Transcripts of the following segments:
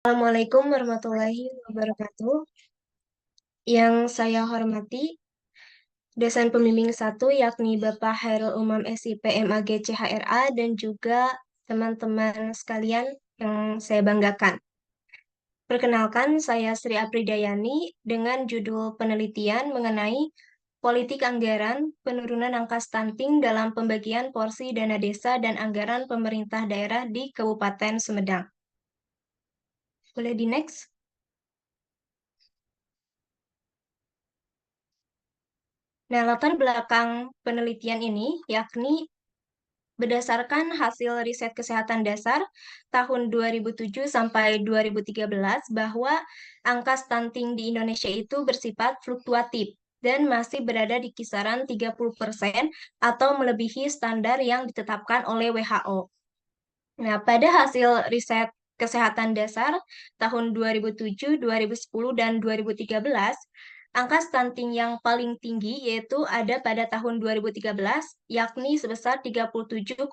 Assalamualaikum warahmatullahi wabarakatuh. Yang saya hormati, dosen pembimbing satu yakni Bapak Hairul Umam SIP MAG CHRA dan juga teman-teman sekalian yang saya banggakan. Perkenalkan, saya Sri Apridayani dengan judul penelitian mengenai politik anggaran, penurunan angka stunting dalam pembagian porsi dana desa dan anggaran pemerintah daerah di Kabupaten Sumedang. Boleh di next? Nah, latar belakang penelitian ini yakni berdasarkan hasil riset kesehatan dasar tahun 2007 sampai 2013 bahwa angka stunting di Indonesia itu bersifat fluktuatif dan masih berada di kisaran 30% atau melebihi standar yang ditetapkan oleh WHO. Nah, pada hasil riset kesehatan dasar tahun 2007, 2010, dan 2013, angka stunting yang paling tinggi yaitu ada pada tahun 2013, yakni sebesar 37,2%.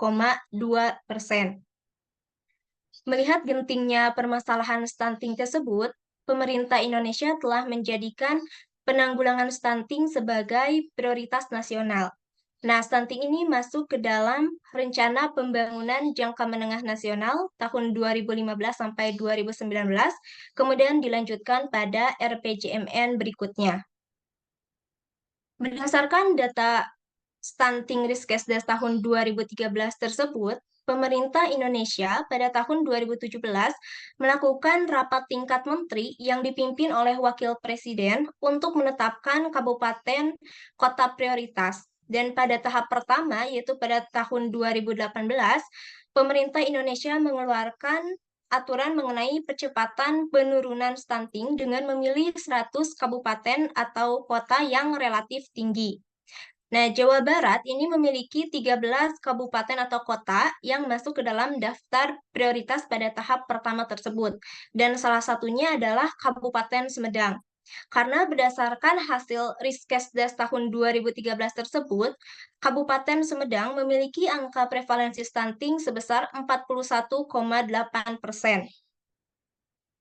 Melihat gentingnya permasalahan stunting tersebut, pemerintah Indonesia telah menjadikan penanggulangan stunting sebagai prioritas nasional. Nah, stunting ini masuk ke dalam Rencana Pembangunan Jangka Menengah Nasional tahun 2015 sampai 2019, kemudian dilanjutkan pada RPJMN berikutnya. Berdasarkan data Stunting Riskesdas tahun 2013 tersebut, pemerintah Indonesia pada tahun 2017 melakukan rapat tingkat menteri yang dipimpin oleh Wakil Presiden untuk menetapkan kabupaten kota prioritas. Dan pada tahap pertama, yaitu pada tahun 2018, pemerintah Indonesia mengeluarkan aturan mengenai percepatan penurunan stunting dengan memilih 100 kabupaten atau kota yang relatif tinggi. Nah, Jawa Barat ini memiliki 13 kabupaten atau kota yang masuk ke dalam daftar prioritas pada tahap pertama tersebut. Dan salah satunya adalah Kabupaten Sumedang. Karena berdasarkan hasil Riskesdas tahun 2013 tersebut, Kabupaten Sumedang memiliki angka prevalensi stunting sebesar 41,8%.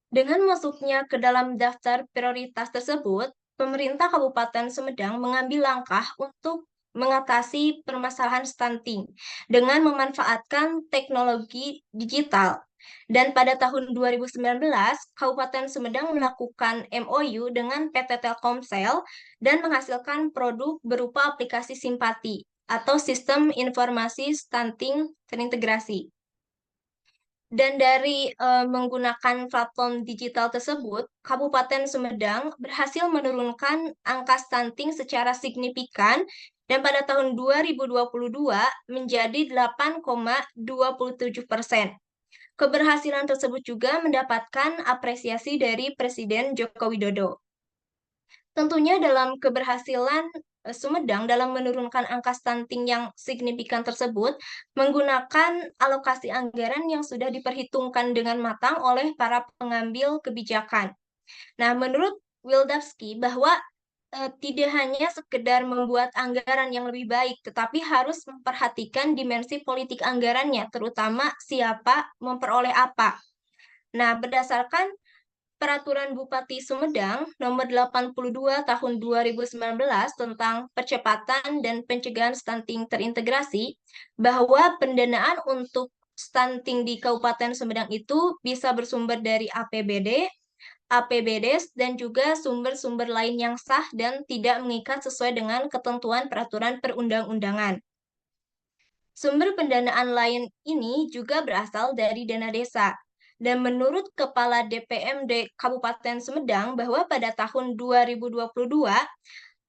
Dengan masuknya ke dalam daftar prioritas tersebut, pemerintah Kabupaten Sumedang mengambil langkah untuk mengatasi permasalahan stunting dengan memanfaatkan teknologi digital. Dan pada tahun 2019, Kabupaten Sumedang melakukan MOU dengan PT Telkomsel dan menghasilkan produk berupa aplikasi Simpati atau Sistem Informasi Stunting Terintegrasi. Dan dari menggunakan platform digital tersebut, Kabupaten Sumedang berhasil menurunkan angka stunting secara signifikan dan pada tahun 2022 menjadi 8,27%. Keberhasilan tersebut juga mendapatkan apresiasi dari Presiden Joko Widodo. Tentunya dalam keberhasilan Sumedang dalam menurunkan angka stunting yang signifikan tersebut menggunakan alokasi anggaran yang sudah diperhitungkan dengan matang oleh para pengambil kebijakan. Nah, menurut Wildavsky bahwa tidak hanya sekedar membuat anggaran yang lebih baik, tetapi harus memperhatikan dimensi politik anggarannya, terutama siapa memperoleh apa. Nah, berdasarkan Peraturan Bupati Sumedang Nomor 82 Tahun 2019 tentang percepatan dan pencegahan stunting terintegrasi, bahwa pendanaan untuk stunting di Kabupaten Sumedang itu bisa bersumber dari APBD, APBDes, dan juga sumber-sumber lain yang sah dan tidak mengikat sesuai dengan ketentuan peraturan perundang-undangan. Sumber pendanaan lain ini juga berasal dari dana desa. Dan menurut Kepala DPMD Kabupaten Sumedang bahwa pada tahun 2022,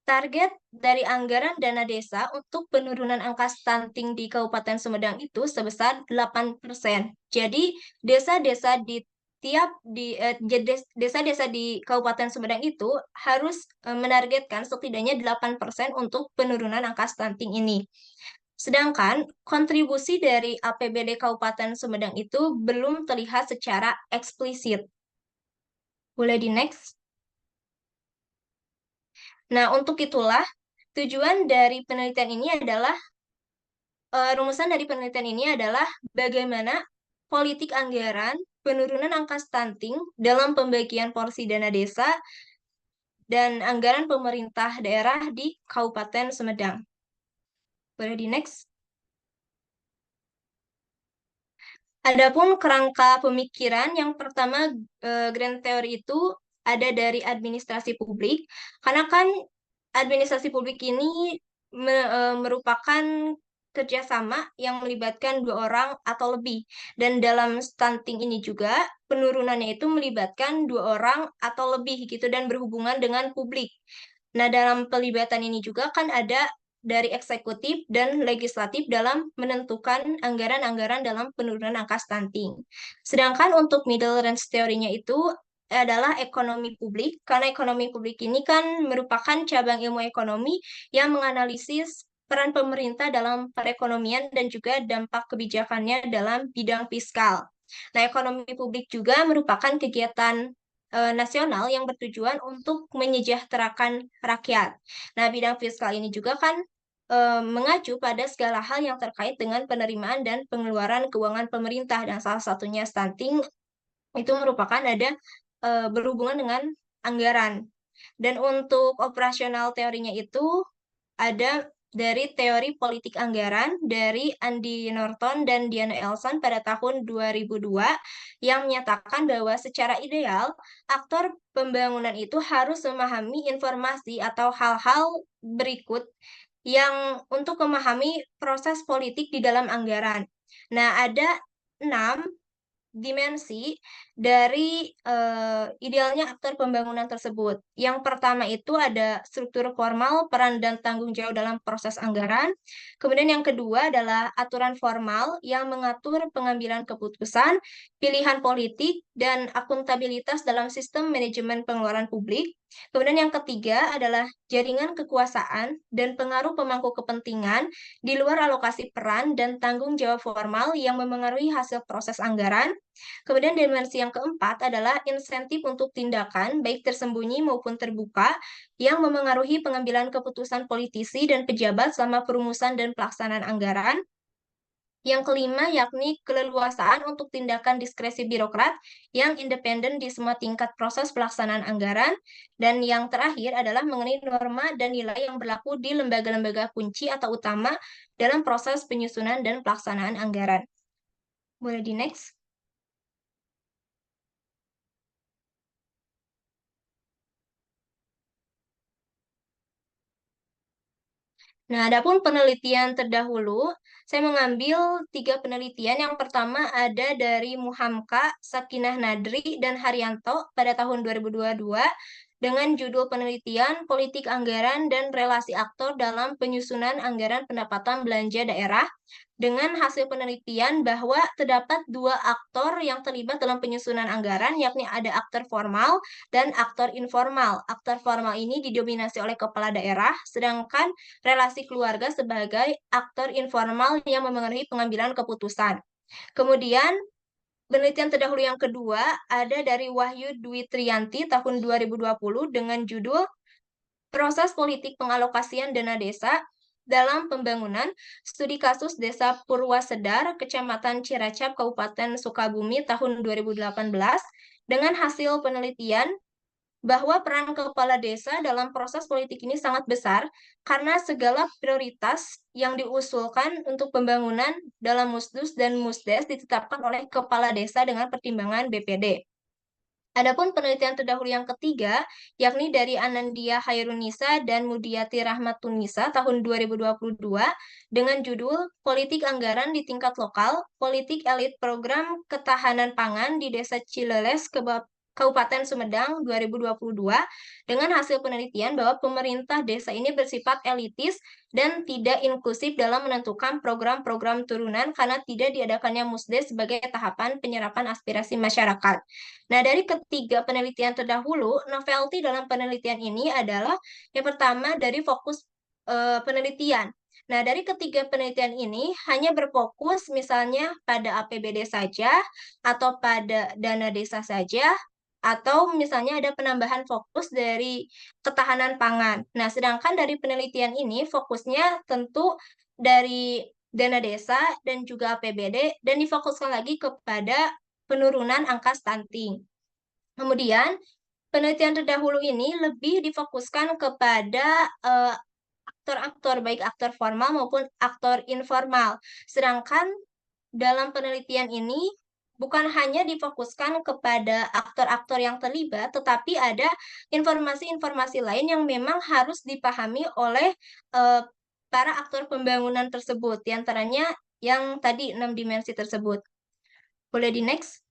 target dari anggaran dana desa untuk penurunan angka stunting di Kabupaten Sumedang itu sebesar 8%. Jadi, desa-desa di desa-desa di Kabupaten Sumedang itu harus menargetkan setidaknya 8% untuk penurunan angka stunting ini. Sedangkan kontribusi dari APBD Kabupaten Sumedang itu belum terlihat secara eksplisit. Boleh di next? Nah, untuk itulah tujuan dari penelitian ini adalah rumusan dari penelitian ini adalah bagaimana politik anggaran penurunan angka stunting dalam pembagian porsi dana desa dan anggaran pemerintah daerah di Kabupaten Sumedang. Boleh di next. Adapun kerangka pemikiran, yang pertama grand theory itu ada dari administrasi publik, karena kan administrasi publik ini merupakan kerjasama yang melibatkan dua orang atau lebih. Dan dalam stunting ini juga penurunannya itu melibatkan dua orang atau lebih gitu dan berhubungan dengan publik. Nah, dalam pelibatan ini juga kan ada dari eksekutif dan legislatif dalam menentukan anggaran-anggaran dalam penurunan angka stunting. Sedangkan untuk middle range teorinya itu adalah ekonomi publik, karena ekonomi publik ini kan merupakan cabang ilmu ekonomi yang menganalisis peran pemerintah dalam perekonomian dan juga dampak kebijakannya dalam bidang fiskal. Nah, ekonomi publik juga merupakan kegiatan nasional yang bertujuan untuk menyejahterakan rakyat. Nah, bidang fiskal ini juga kan mengacu pada segala hal yang terkait dengan penerimaan dan pengeluaran keuangan pemerintah, dan salah satunya stunting itu merupakan ada berhubungan dengan anggaran. Dan untuk operasional teorinya itu ada dari teori politik anggaran dari Andy Norton dan Diana Elson pada tahun 2002 yang menyatakan bahwa secara ideal aktor pembangunan itu harus memahami informasi atau hal-hal berikut yang untuk memahami proses politik di dalam anggaran. Nah, ada 6 dimensi dari idealnya aktor pembangunan tersebut. Yang pertama itu ada struktur formal, peran dan tanggung jawab dalam proses anggaran. Kemudian yang kedua adalah aturan formal yang mengatur pengambilan keputusan, pilihan politik, dan akuntabilitas dalam sistem manajemen pengeluaran publik. Kemudian yang ketiga adalah jaringan kekuasaan dan pengaruh pemangku kepentingan di luar alokasi peran dan tanggung jawab formal yang memengaruhi hasil proses anggaran. Kemudian dimensi yang keempat adalah insentif untuk tindakan, baik tersembunyi maupun terbuka, yang memengaruhi pengambilan keputusan politisi dan pejabat selama perumusan dan pelaksanaan anggaran. Yang kelima yakni keleluasaan untuk tindakan diskresi birokrat yang independen di semua tingkat proses pelaksanaan anggaran. Dan yang terakhir adalah mengenai norma dan nilai yang berlaku di lembaga-lembaga kunci atau utama dalam proses penyusunan dan pelaksanaan anggaran. Boleh di next. Nah, adapun penelitian terdahulu, saya mengambil 3 penelitian. Yang pertama ada dari Muhamka, Sakinah Nadri, dan Haryanto pada tahun 2022 dengan judul penelitian Politik Anggaran dan Relasi Aktor dalam Penyusunan Anggaran Pendapatan Belanja Daerah, dengan hasil penelitian bahwa terdapat 2 aktor yang terlibat dalam penyusunan anggaran, yakni ada aktor formal dan aktor informal. Aktor formal ini didominasi oleh kepala daerah, sedangkan relasi keluarga sebagai aktor informal yang memengaruhi pengambilan keputusan. Kemudian, penelitian terdahulu yang kedua ada dari Wahyu Dwi Triyanti tahun 2020 dengan judul Proses Politik Pengalokasian Dana Desa dalam Pembangunan, Studi Kasus Desa Purwasedar, Kecamatan Ciracap, Kabupaten Sukabumi tahun 2018, dengan hasil penelitian bahwa peran kepala desa dalam proses politik ini sangat besar karena segala prioritas yang diusulkan untuk pembangunan dalam Musdus dan Musdes ditetapkan oleh kepala desa dengan pertimbangan BPD. Adapun penelitian terdahulu yang ketiga, yakni dari Anandia Hairunisa dan Mudiati Rahmatunisa tahun 2022 dengan judul Politik Anggaran di Tingkat Lokal, Politik Elit Program Ketahanan Pangan di Desa Cileles, Kabupaten Sumedang 2022, dengan hasil penelitian bahwa pemerintah desa ini bersifat elitis dan tidak inklusif dalam menentukan program-program turunan karena tidak diadakannya Musdes sebagai tahapan penyerapan aspirasi masyarakat. Nah, dari ketiga penelitian terdahulu, novelty dalam penelitian ini adalah yang pertama dari fokus penelitian. Nah, dari ketiga penelitian ini hanya berfokus misalnya pada APBD saja, atau pada dana desa saja, atau misalnya ada penambahan fokus dari ketahanan pangan. Nah, sedangkan dari penelitian ini fokusnya tentu dari dana desa dan juga APBD, dan difokuskan lagi kepada penurunan angka stunting. Kemudian, penelitian terdahulu ini lebih difokuskan kepada aktor-aktor, baik aktor formal maupun aktor informal. Sedangkan dalam penelitian ini bukan hanya difokuskan kepada aktor-aktor yang terlibat, tetapi ada informasi-informasi lain yang memang harus dipahami oleh para aktor pembangunan tersebut, diantaranya yang tadi 6 dimensi tersebut. Boleh di next?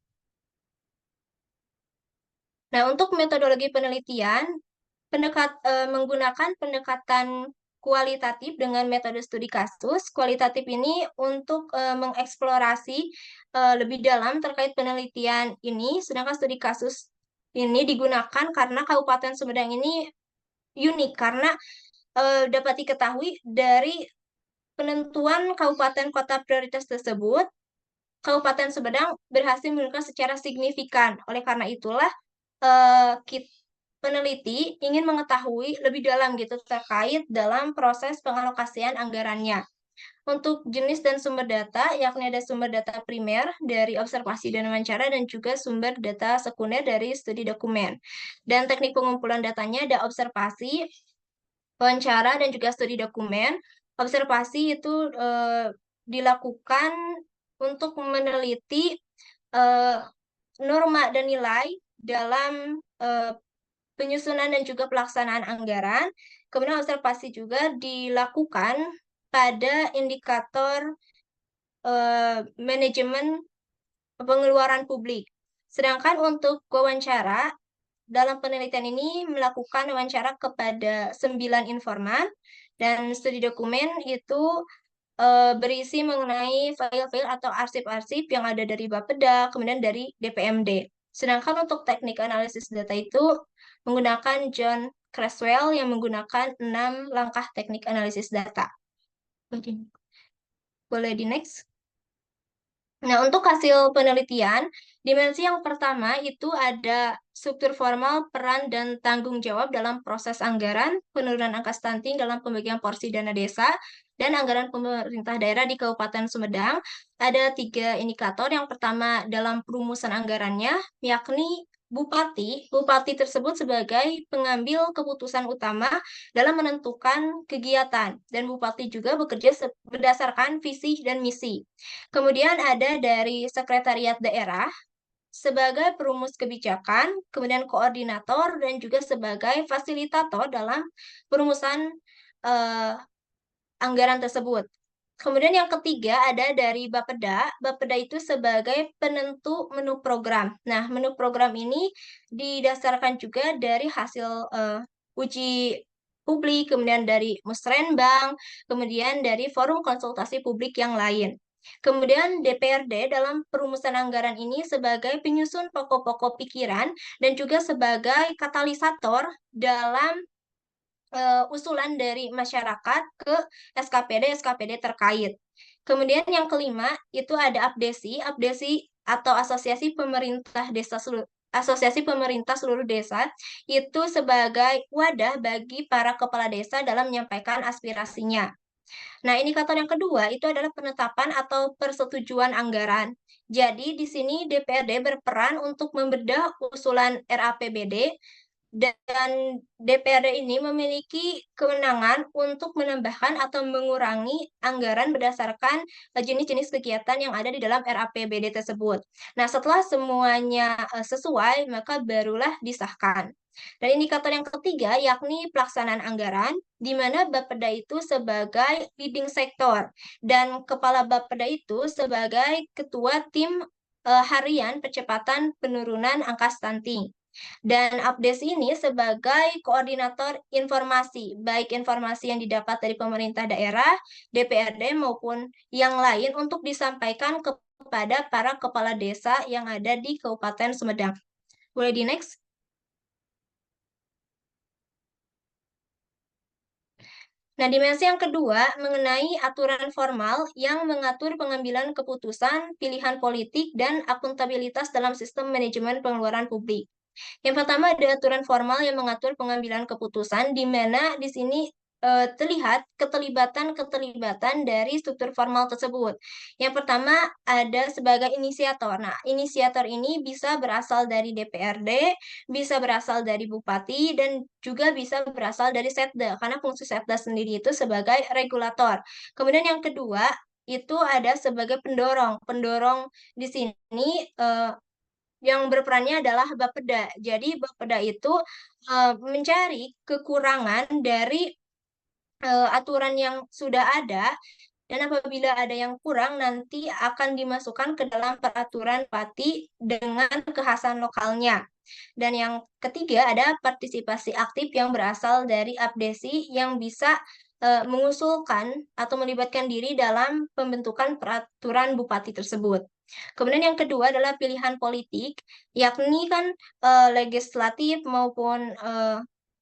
Nah, untuk metodologi penelitian, menggunakan pendekatan kualitatif dengan metode studi kasus. Kualitatif ini untuk mengeksplorasi lebih dalam terkait penelitian ini, sedangkan studi kasus ini digunakan karena Kabupaten Sumedang ini unik, karena dapat diketahui dari penentuan kabupaten kota prioritas tersebut, Kabupaten Sumedang berhasil menurunkan secara signifikan. Oleh karena itulah, peneliti ingin mengetahui lebih dalam gitu terkait dalam proses pengalokasian anggarannya. Untuk jenis dan sumber data, yakni ada sumber data primer dari observasi dan wawancara dan juga sumber data sekunder dari studi dokumen. Dan teknik pengumpulan datanya ada observasi, wawancara, dan juga studi dokumen. Observasi itu dilakukan untuk meneliti norma dan nilai dalam penyusunan dan juga pelaksanaan anggaran. Kemudian observasi juga dilakukan pada indikator manajemen pengeluaran publik. Sedangkan untuk wawancara, dalam penelitian ini melakukan wawancara kepada 9 informan, dan studi dokumen itu berisi mengenai file-file atau arsip-arsip yang ada dari Bapeda, kemudian dari DPMD. Sedangkan untuk teknik analisis data itu menggunakan John Creswell yang menggunakan 6 langkah teknik analisis data. Boleh di next? Nah, untuk hasil penelitian, dimensi yang pertama itu ada struktur formal, peran, dan tanggung jawab dalam proses anggaran, penurunan angka stunting dalam pembagian porsi dana desa, dan anggaran pemerintah daerah di Kabupaten Sumedang. Ada 3 indikator. Yang pertama dalam perumusan anggarannya, yakni Bupati tersebut sebagai pengambil keputusan utama dalam menentukan kegiatan, dan Bupati juga bekerja berdasarkan visi dan misi. Kemudian ada dari Sekretariat Daerah sebagai perumus kebijakan, kemudian koordinator, dan juga sebagai fasilitator dalam perumusan anggaran tersebut. Kemudian yang ketiga ada dari Bapeda. Bapeda itu sebagai penentu menu program. Nah, menu program ini didasarkan juga dari hasil uji publik, kemudian dari Musrenbang, kemudian dari forum konsultasi publik yang lain. Kemudian DPRD dalam perumusan anggaran ini sebagai penyusun pokok-pokok pikiran dan juga sebagai katalisator dalam usulan dari masyarakat ke SKPD terkait. Kemudian yang kelima itu ada APDESI atau Asosiasi Pemerintah Seluruh Desa, itu sebagai wadah bagi para kepala desa dalam menyampaikan aspirasinya. Nah, indikator yang kedua itu adalah penetapan atau persetujuan anggaran. Jadi, di sini DPRD berperan untuk membedah usulan RAPBD, dan DPRD ini memiliki kewenangan untuk menambahkan atau mengurangi anggaran berdasarkan jenis-jenis kegiatan yang ada di dalam RAPBD tersebut. Nah, setelah semuanya sesuai, maka barulah disahkan. Dan indikator yang ketiga yakni pelaksanaan anggaran, di mana Bapeda itu sebagai leading sektor dan Kepala Bapeda itu sebagai ketua tim harian percepatan penurunan angka stunting. Dan APDES ini sebagai koordinator informasi, baik informasi yang didapat dari pemerintah daerah, DPRD, maupun yang lain untuk disampaikan kepada para kepala desa yang ada di Kabupaten Sumedang. Boleh di next? Nah, dimensi yang kedua mengenai aturan formal yang mengatur pengambilan keputusan, pilihan politik, dan akuntabilitas dalam sistem manajemen pengeluaran publik. Yang pertama ada aturan formal yang mengatur pengambilan keputusan, di mana di sini terlihat keterlibatan dari struktur formal tersebut. Yang pertama ada sebagai inisiator. Nah, inisiator ini bisa berasal dari DPRD, bisa berasal dari bupati, dan juga bisa berasal dari Setda, karena fungsi Setda sendiri itu sebagai regulator. Kemudian yang kedua, itu ada sebagai pendorong. Pendorong di sini yang berperannya adalah Bapeda. Jadi Bapeda itu mencari kekurangan dari aturan yang sudah ada, dan apabila ada yang kurang nanti akan dimasukkan ke dalam peraturan Pati dengan kekhasan lokalnya. Dan yang ketiga ada partisipasi aktif yang berasal dari abdesi yang bisa mengusulkan atau melibatkan diri dalam pembentukan peraturan bupati tersebut. Kemudian yang kedua adalah pilihan politik, yakni kan legislatif maupun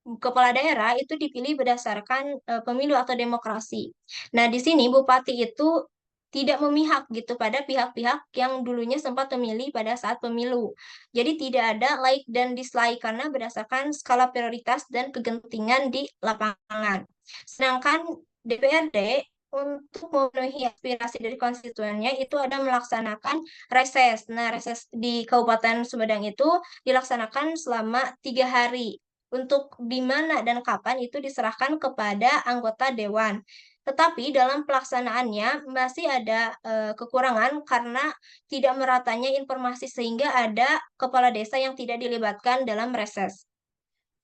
kepala daerah itu dipilih berdasarkan pemilu atau demokrasi. Nah, di sini bupati itu tidak memihak gitu pada pihak-pihak yang dulunya sempat memilih pada saat pemilu. Jadi tidak ada like dan dislike karena berdasarkan skala prioritas dan kegentingan di lapangan. Sedangkan DPRD untuk memenuhi aspirasi dari konstituennya itu ada melaksanakan reses. Nah, reses di Kabupaten Sumedang itu dilaksanakan selama 3 hari. Untuk di mana dan kapan itu diserahkan kepada anggota dewan. Tetapi dalam pelaksanaannya masih ada kekurangan karena tidak meratanya informasi sehingga ada kepala desa yang tidak dilibatkan dalam reses.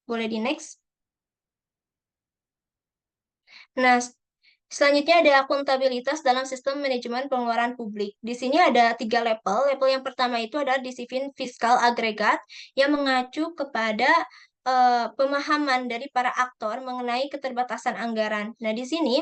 Boleh di next? Nah, selanjutnya ada akuntabilitas dalam sistem manajemen pengeluaran publik. Di sini ada 3 level. Level yang pertama itu adalah disiplin fiskal agregat yang mengacu kepada pemahaman dari para aktor mengenai keterbatasan anggaran. Nah, di sini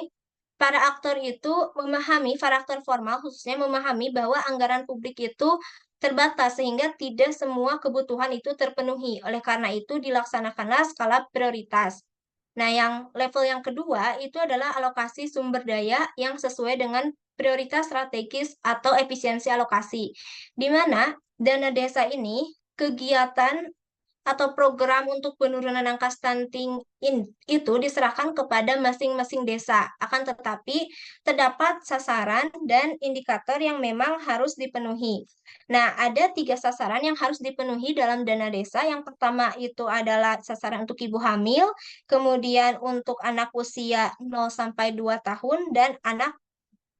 para aktor itu memahami, para aktor formal khususnya memahami bahwa anggaran publik itu terbatas sehingga tidak semua kebutuhan itu terpenuhi. Oleh karena itu dilaksanakanlah skala prioritas. Nah, yang level yang kedua itu adalah alokasi sumber daya yang sesuai dengan prioritas strategis atau efisiensi alokasi, di mana dana desa ini kegiatan atau program untuk penurunan angka stunting itu diserahkan kepada masing-masing desa. Akan tetapi terdapat sasaran dan indikator yang memang harus dipenuhi. Nah, ada 3 sasaran yang harus dipenuhi dalam dana desa. Yang pertama itu adalah sasaran untuk ibu hamil, kemudian untuk anak usia 0 sampai 2 tahun, dan anak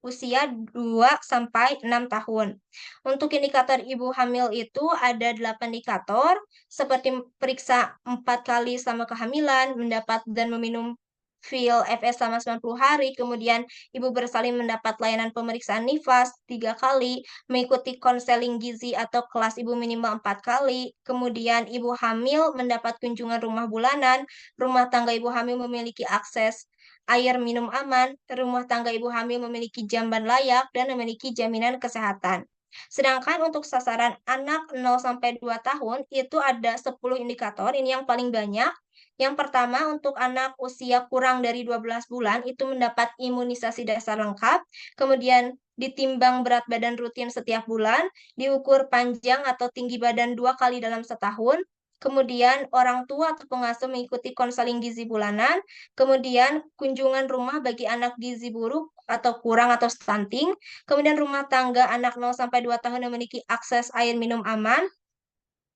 usia 2 sampai 6 tahun. Untuk indikator ibu hamil itu ada 8 indikator, seperti periksa 4 kali selama kehamilan, mendapat dan meminum pil FS selama 90 hari, kemudian ibu bersalin mendapat layanan pemeriksaan nifas 3 kali, mengikuti konseling gizi atau kelas ibu minimal 4 kali, kemudian ibu hamil mendapat kunjungan rumah bulanan, rumah tangga ibu hamil memiliki akses air minum aman, rumah tangga ibu hamil memiliki jamban layak, dan memiliki jaminan kesehatan. Sedangkan untuk sasaran anak 0 sampai 2 tahun itu ada 10 indikator, ini yang paling banyak. Yang pertama untuk anak usia kurang dari 12 bulan itu mendapat imunisasi dasar lengkap, kemudian ditimbang berat badan rutin setiap bulan, diukur panjang atau tinggi badan 2 kali dalam setahun, kemudian orang tua atau pengasuh mengikuti konseling gizi bulanan, kemudian kunjungan rumah bagi anak gizi buruk atau kurang atau stunting, kemudian rumah tangga anak 0 sampai 2 tahun yang memiliki akses air minum aman,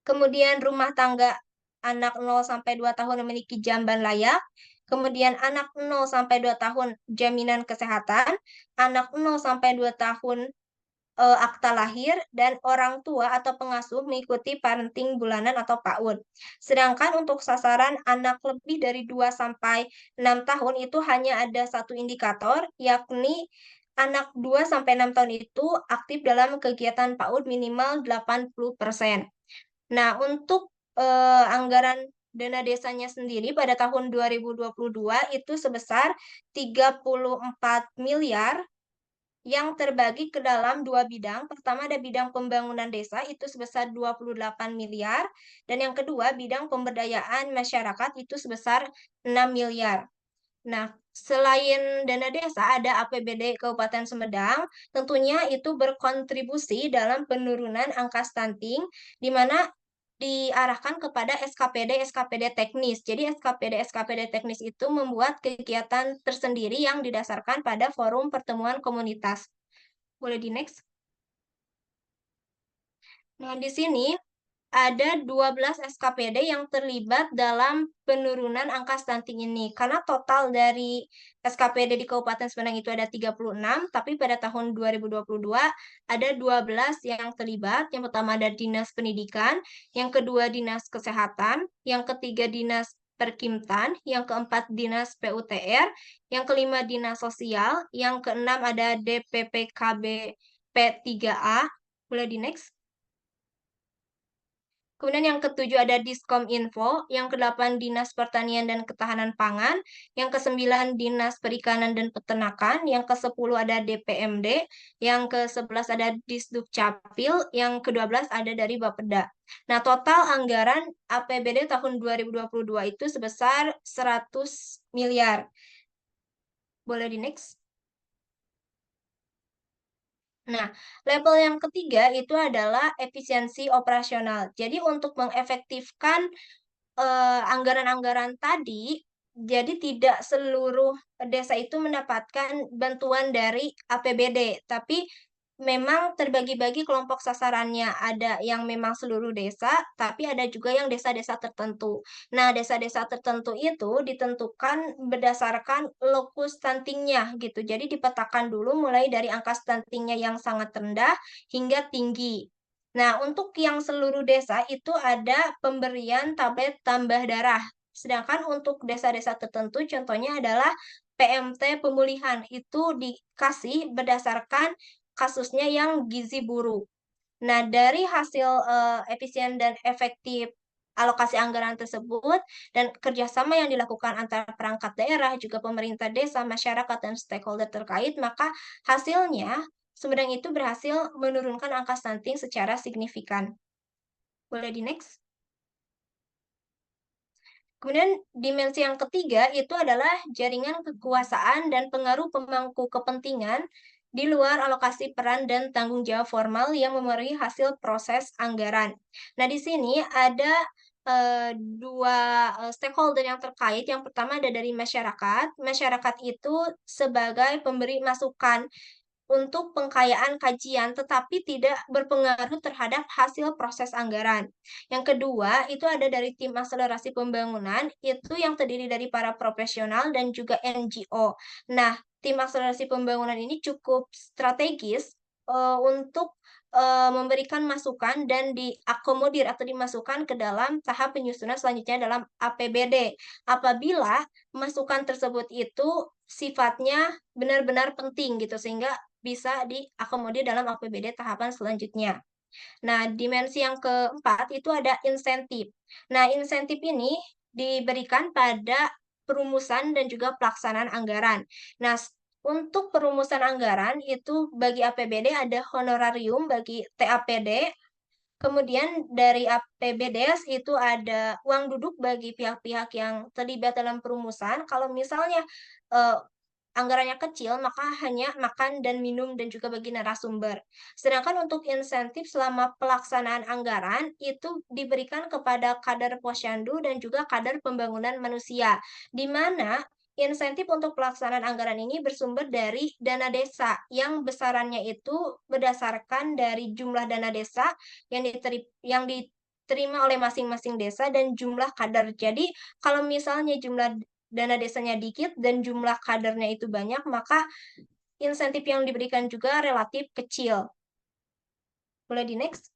kemudian rumah tangga anak 0 sampai 2 tahun yang memiliki jamban layak, kemudian anak 0 sampai 2 tahun jaminan kesehatan, anak 0 sampai 2 tahun akta lahir, dan orang tua atau pengasuh mengikuti parenting bulanan atau PAUD. Sedangkan untuk sasaran anak lebih dari 2 sampai 6 tahun itu hanya ada 1 indikator, yakni anak 2 sampai 6 tahun itu aktif dalam kegiatan PAUD minimal 80%. Nah, untuk anggaran dana desanya sendiri pada tahun 2022 itu sebesar 34 miliar yang terbagi ke dalam 2 bidang. Pertama ada bidang pembangunan desa itu sebesar 28 miliar, dan yang kedua bidang pemberdayaan masyarakat itu sebesar 6 miliar. Nah, selain dana desa ada APBD Kabupaten Sumedang, tentunya itu berkontribusi dalam penurunan angka stunting, di mana diarahkan kepada SKPD teknis. Jadi SKPD teknis itu membuat kegiatan tersendiri yang didasarkan pada forum pertemuan komunitas. Boleh di next? Nah, di sini ada 12 SKPD yang terlibat dalam penurunan angka stunting ini. Karena total dari SKPD di Kabupaten Sumedang itu ada 36, tapi pada tahun 2022 ada 12 yang terlibat. Yang pertama ada Dinas Pendidikan, yang kedua Dinas Kesehatan, yang ketiga Dinas Perkimtan, yang keempat Dinas PUTR, yang kelima Dinas Sosial, yang keenam ada DPPKB P3A. Boleh di next? Kemudian yang ketujuh ada Diskom Info, yang kedelapan Dinas Pertanian dan Ketahanan Pangan, yang kesembilan Dinas Perikanan dan Peternakan, yang kesepuluh ada DPMD, yang ke-11 ada Disduk Capil, yang ke-12 ada dari Bapeda. Nah, total anggaran APBD tahun 2022 itu sebesar 100 miliar. Boleh di next? Nah, level yang ketiga itu adalah efisiensi operasional. Jadi untuk mengefektifkan anggaran-anggaran tadi, jadi tidak seluruh desa itu mendapatkan bantuan dari APBD, tapi memang terbagi-bagi kelompok sasarannya. Ada yang memang seluruh desa, tapi ada juga yang desa-desa tertentu. Nah, desa-desa tertentu itu ditentukan berdasarkan lokus stuntingnya gitu. Jadi dipetakan dulu mulai dari angka stuntingnya yang sangat rendah hingga tinggi. Nah, untuk yang seluruh desa itu ada pemberian tablet tambah darah. Sedangkan untuk desa-desa tertentu, contohnya adalah PMT pemulihan, itu dikasih berdasarkan kasusnya yang gizi buruk. Nah, dari hasil efisien dan efektif alokasi anggaran tersebut dan kerjasama yang dilakukan antara perangkat daerah, juga pemerintah desa, masyarakat, dan stakeholder terkait, maka hasilnya Sumedang itu berhasil menurunkan angka stunting secara signifikan. Boleh di next? Kemudian dimensi yang ketiga itu adalah jaringan kekuasaan dan pengaruh pemangku kepentingan di luar alokasi peran dan tanggung jawab formal yang memenuhi hasil proses anggaran. Nah, di sini ada dua stakeholder yang terkait. Yang pertama ada dari masyarakat. Masyarakat itu sebagai pemberi masukan untuk pengkayaan kajian, tetapi tidak berpengaruh terhadap hasil proses anggaran. Yang kedua, itu ada dari tim akselerasi pembangunan, itu yang terdiri dari para profesional dan juga NGO. Nah, tim akselerasi pembangunan ini cukup strategis untuk memberikan masukan dan diakomodir atau dimasukkan ke dalam tahap penyusunan selanjutnya dalam APBD. Apabila masukan tersebut itu sifatnya benar-benar penting gitu, sehingga bisa diakomodir dalam APBD tahapan selanjutnya. Nah, dimensi yang keempat itu ada insentif. Nah, insentif ini diberikan pada perumusan dan juga pelaksanaan anggaran. Nah, untuk perumusan anggaran itu bagi APBD ada honorarium bagi TAPD, kemudian dari APBDes itu ada uang duduk bagi pihak-pihak yang terlibat dalam perumusan. Kalau misalnya eh, anggarannya kecil, maka hanya makan dan minum dan juga bagi narasumber. Sedangkan untuk insentif selama pelaksanaan anggaran itu diberikan kepada kader posyandu dan juga kader pembangunan manusia, di mana insentif untuk pelaksanaan anggaran ini bersumber dari dana desa yang besarannya itu berdasarkan dari jumlah dana desa yang diterima oleh masing-masing desa dan jumlah kader. Jadi, kalau misalnya jumlah dana desanya dikit dan jumlah kadernya itu banyak, maka insentif yang diberikan juga relatif kecil. Boleh di next?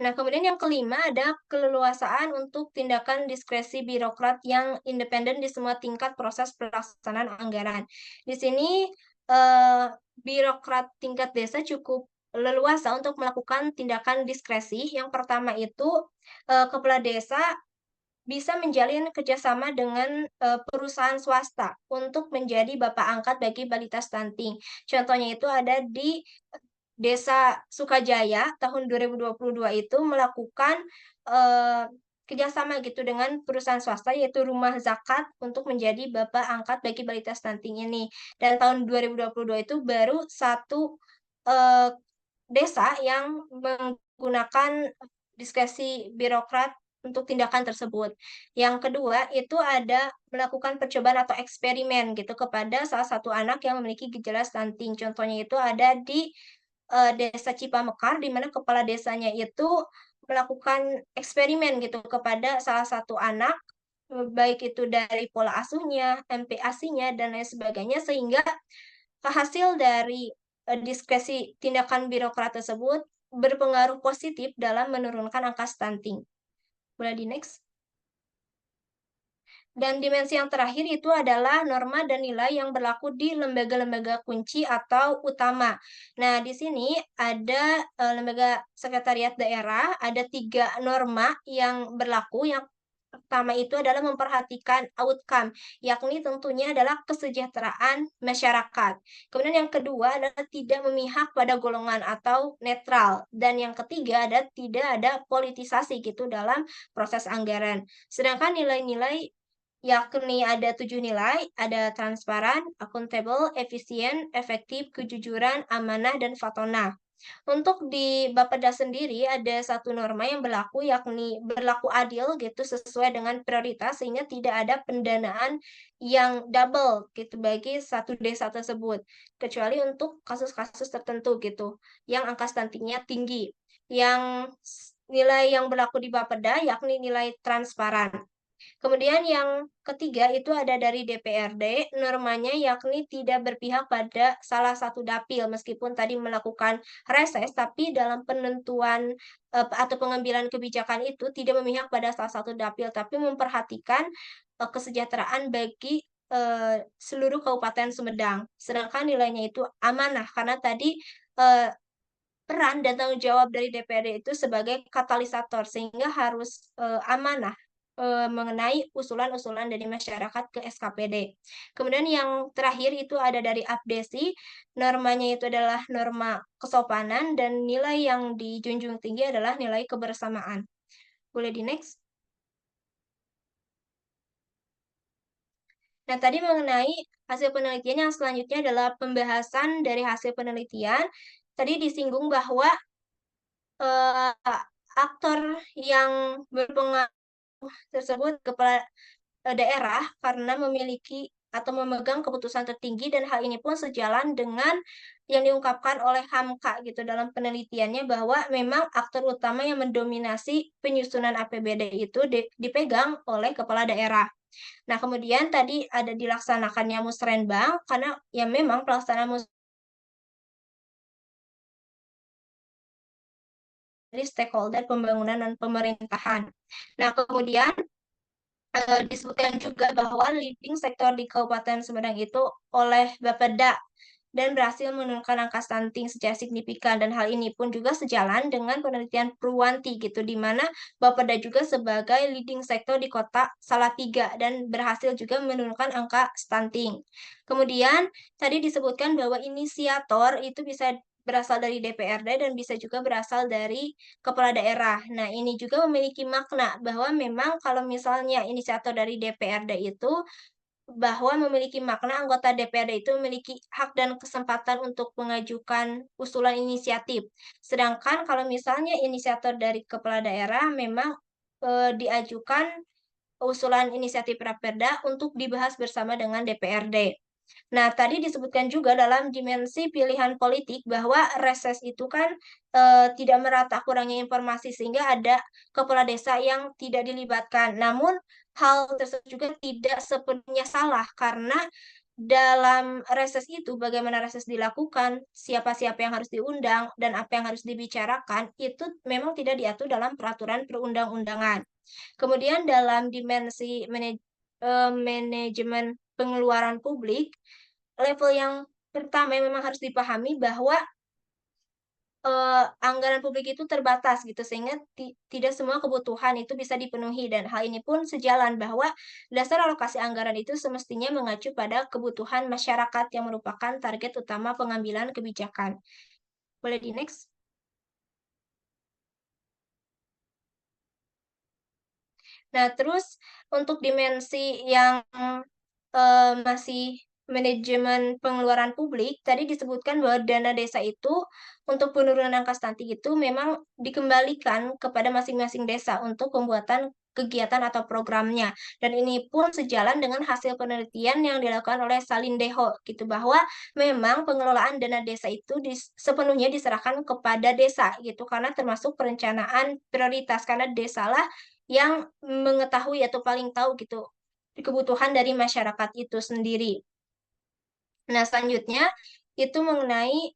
Nah, kemudian yang kelima ada keleluasaan untuk tindakan diskresi birokrat yang independen di semua tingkat proses pelaksanaan anggaran. Di sini birokrat tingkat desa cukup leluasa untuk melakukan tindakan diskresi. Yang pertama itu kepala desa bisa menjalin kerjasama dengan perusahaan swasta untuk menjadi bapak angkat bagi balita stunting. Contohnya itu ada di Desa Sukajaya tahun 2022 itu melakukan eh, kerjasama gitu dengan perusahaan swasta yaitu Rumah Zakat untuk menjadi bapak angkat bagi balita stunting ini. Dan tahun 2022 itu baru satu eh, desa yang menggunakan diskresi birokrat untuk tindakan tersebut. Yang kedua, itu ada melakukan percobaan atau eksperimen gitu kepada salah satu anak yang memiliki gejala stunting. Contohnya itu ada di Desa Cipamekar, di mana kepala desanya itu melakukan eksperimen gitu kepada salah satu anak, baik itu dari pola asuhnya, MPASI-nya, dan lain sebagainya, sehingga hasil dari diskresi tindakan birokrat tersebut berpengaruh positif dalam menurunkan angka stunting. Boleh di next? Dan dimensi yang terakhir itu adalah norma dan nilai yang berlaku di lembaga-lembaga kunci atau utama. Nah, di sini ada lembaga sekretariat daerah, ada 3 norma yang berlaku. Yang pertama itu adalah memperhatikan outcome, yakni tentunya adalah kesejahteraan masyarakat. Kemudian yang kedua adalah tidak memihak pada golongan atau netral. Dan yang ketiga ada tidak ada politisasi gitu dalam proses anggaran. Sedangkan nilai-nilai yakni ada 7 nilai, ada transparan, akuntabel, efisien, efektif, kejujuran, amanah, dan fatona. Untuk di Bapeda sendiri ada satu norma yang berlaku, yakni berlaku adil gitu sesuai dengan prioritas sehingga tidak ada pendanaan yang double gitu bagi satu desa tersebut, kecuali untuk kasus-kasus tertentu gitu yang angka stuntingnya tinggi. Yang nilai yang berlaku di Bapeda yakni nilai transparan. Kemudian yang ketiga itu ada dari DPRD, normanya yakni tidak berpihak pada salah satu dapil, meskipun tadi melakukan reses, tapi dalam penentuan atau pengambilan kebijakan itu tidak memihak pada salah satu dapil, tapi memperhatikan kesejahteraan bagi seluruh Kabupaten Sumedang. Sedangkan nilainya itu amanah, karena tadi eh, peran dan tanggung jawab dari DPRD itu sebagai katalisator, sehingga harus amanah mengenai usulan-usulan dari masyarakat ke SKPD. Kemudian yang terakhir itu ada dari APDESI, normanya itu adalah norma kesopanan dan nilai yang dijunjung tinggi adalah nilai kebersamaan. Boleh di next? Nah, tadi mengenai hasil penelitian yang selanjutnya adalah pembahasan dari hasil penelitian. Tadi disinggung bahwa eh, aktor yang berpengaruh tersebut kepala daerah karena memiliki atau memegang keputusan tertinggi, dan hal ini pun sejalan dengan yang diungkapkan oleh Hamka gitu dalam penelitiannya bahwa memang aktor utama yang mendominasi penyusunan APBD itu dipegang oleh kepala daerah. Nah, kemudian tadi ada dilaksanakannya musrenbang karena ya memang pelaksanaan dari stakeholder pembangunan dan pemerintahan. Nah, kemudian disebutkan juga bahwa leading sektor di Kabupaten Sumedang itu oleh Bapeda dan berhasil menurunkan angka stunting secara signifikan, dan hal ini pun juga sejalan dengan penelitian Purwanti gitu di mana Bapeda juga sebagai leading sektor di kota Salatiga dan berhasil juga menurunkan angka stunting. Kemudian tadi disebutkan bahwa inisiator itu bisa berasal dari DPRD dan bisa juga berasal dari kepala daerah. Nah, ini juga memiliki makna bahwa memang kalau misalnya inisiator dari DPRD itu bahwa memiliki makna anggota DPRD itu memiliki hak dan kesempatan untuk mengajukan usulan inisiatif. Sedangkan kalau misalnya inisiator dari kepala daerah memang diajukan usulan inisiatif Raperda untuk dibahas bersama dengan DPRD. Nah, tadi disebutkan juga dalam dimensi pilihan politik bahwa reses itu kan tidak merata kurangnya informasi sehingga ada kepala desa yang tidak dilibatkan. Namun hal tersebut juga tidak sepenuhnya salah karena dalam reses itu bagaimana reses dilakukan, siapa-siapa yang harus diundang dan apa yang harus dibicarakan itu memang tidak diatur dalam peraturan perundang-undangan. Kemudian dalam dimensi manajemen pengeluaran publik, level yang pertama yang memang harus dipahami bahwa anggaran publik itu terbatas gitu sehingga tidak semua kebutuhan itu bisa dipenuhi, dan hal ini pun sejalan bahwa dasar alokasi anggaran itu semestinya mengacu pada kebutuhan masyarakat yang merupakan target utama pengambilan kebijakan. Boleh di next? Nah, terus untuk dimensi yang masih manajemen pengeluaran publik, tadi disebutkan bahwa dana desa itu untuk penurunan angka stunting itu memang dikembalikan kepada masing-masing desa untuk pembuatan kegiatan atau programnya. Dan ini pun sejalan dengan hasil penelitian yang dilakukan oleh Salindeho gitu, bahwa memang pengelolaan dana desa itu sepenuhnya diserahkan kepada desa gitu, karena termasuk perencanaan prioritas, karena desalah yang mengetahui atau paling tahu gitu kebutuhan dari masyarakat itu sendiri. Nah, selanjutnya itu mengenai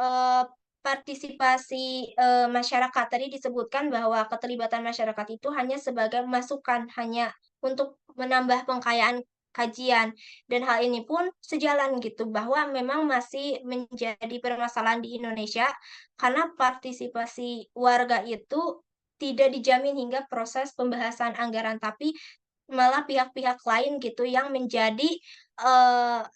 eee, partisipasi, masyarakat. Tadi disebutkan bahwa keterlibatan masyarakat itu hanya sebagai masukan, hanya untuk menambah pengkayaan kajian. Dan hal ini pun sejalan gitu, bahwa memang masih menjadi permasalahan di Indonesia, karena partisipasi warga itu tidak dijamin hingga proses pembahasan anggaran, tapi malah pihak-pihak lain gitu yang menjadi,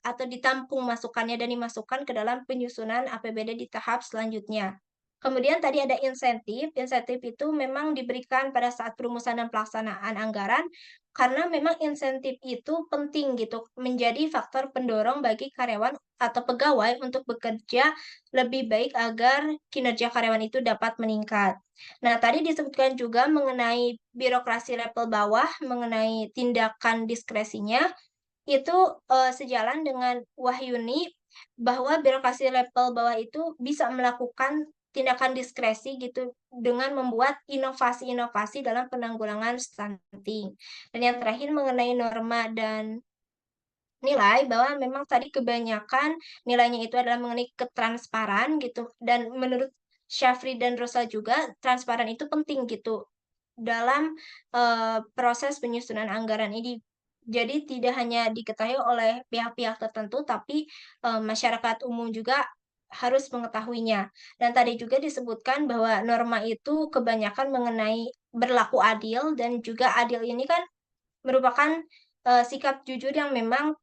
atau ditampung masukannya dan dimasukkan ke dalam penyusunan APBD di tahap selanjutnya. Kemudian tadi ada insentif, insentif itu memang diberikan pada saat perumusan dan pelaksanaan anggaran, karena memang insentif itu penting gitu, menjadi faktor pendorong bagi karyawan atau pegawai untuk bekerja lebih baik agar kinerja karyawan itu dapat meningkat. Nah, tadi disebutkan juga mengenai birokrasi level bawah, mengenai tindakan diskresinya, itu, sejalan dengan Wahyuni bahwa birokrasi level bawah itu bisa melakukan tindakan diskresi gitu, dengan membuat inovasi-inovasi dalam penanggulangan stunting. Dan yang terakhir mengenai norma dan nilai, bahwa memang tadi kebanyakan nilainya itu adalah mengenai ketransparan gitu, dan menurut Syafri dan Rosa juga, transparan itu penting gitu dalam, proses penyusunan anggaran ini. Jadi tidak hanya diketahui oleh pihak-pihak tertentu, tapi, masyarakat umum juga harus mengetahuinya. Dan tadi juga disebutkan bahwa norma itu kebanyakan mengenai berlaku adil, dan juga adil ini kan merupakan, sikap jujur yang memang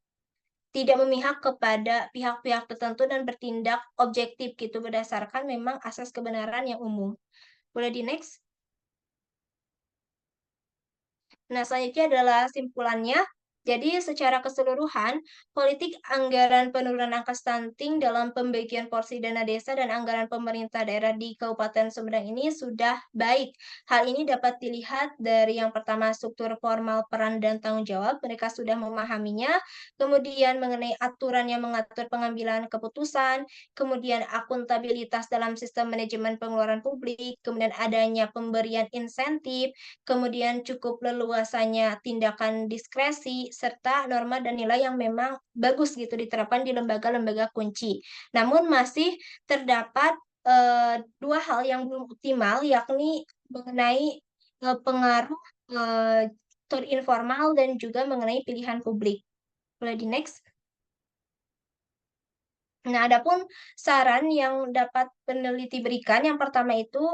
tidak memihak kepada pihak-pihak tertentu dan bertindak objektif gitu, berdasarkan memang asas kebenaran yang umum. Boleh di-next? Nah, selanjutnya adalah simpulannya. Jadi, secara keseluruhan, politik anggaran penurunan angka stunting dalam pembagian porsi dana desa dan anggaran pemerintah daerah di Kabupaten Sumedang ini sudah baik. Hal ini dapat dilihat dari yang pertama, struktur formal peran dan tanggung jawab, mereka sudah memahaminya. Kemudian mengenai aturan yang mengatur pengambilan keputusan, kemudian akuntabilitas dalam sistem manajemen pengeluaran publik, kemudian adanya pemberian insentif, kemudian cukup leluasanya tindakan diskresi, serta norma dan nilai yang memang bagus gitu diterapkan di lembaga-lembaga kunci. Namun masih terdapat, 2 hal yang belum optimal, yakni mengenai, pengaruh, sektor informal dan juga mengenai pilihan publik. Boleh di-next? Nah, adapun saran yang dapat peneliti berikan, yang pertama itu,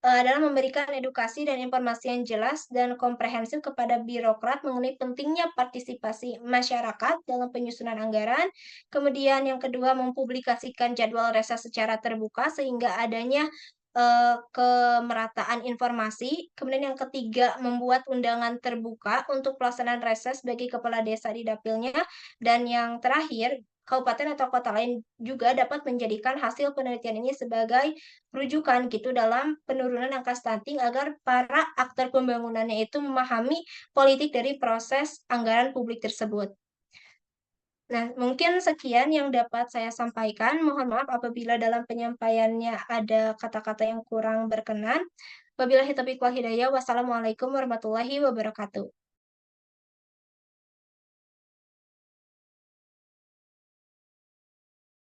adalah memberikan edukasi dan informasi yang jelas dan komprehensif kepada birokrat mengenai pentingnya partisipasi masyarakat dalam penyusunan anggaran. Kemudian yang kedua, mempublikasikan jadwal reses secara terbuka sehingga adanya, kemerataan informasi. Kemudian yang ketiga, membuat undangan terbuka untuk pelaksanaan reses bagi kepala desa di dapilnya. Dan yang terakhir, kabupaten atau kota lain juga dapat menjadikan hasil penelitian ini sebagai rujukan gitu dalam penurunan angka stunting, agar para aktor pembangunannya itu memahami politik dari proses anggaran publik tersebut. Nah, mungkin sekian yang dapat saya sampaikan. Mohon maaf apabila dalam penyampaiannya ada kata-kata yang kurang berkenan. Wabillahi taufiq wal hidayah. Wassalamualaikum warahmatullahi wabarakatuh.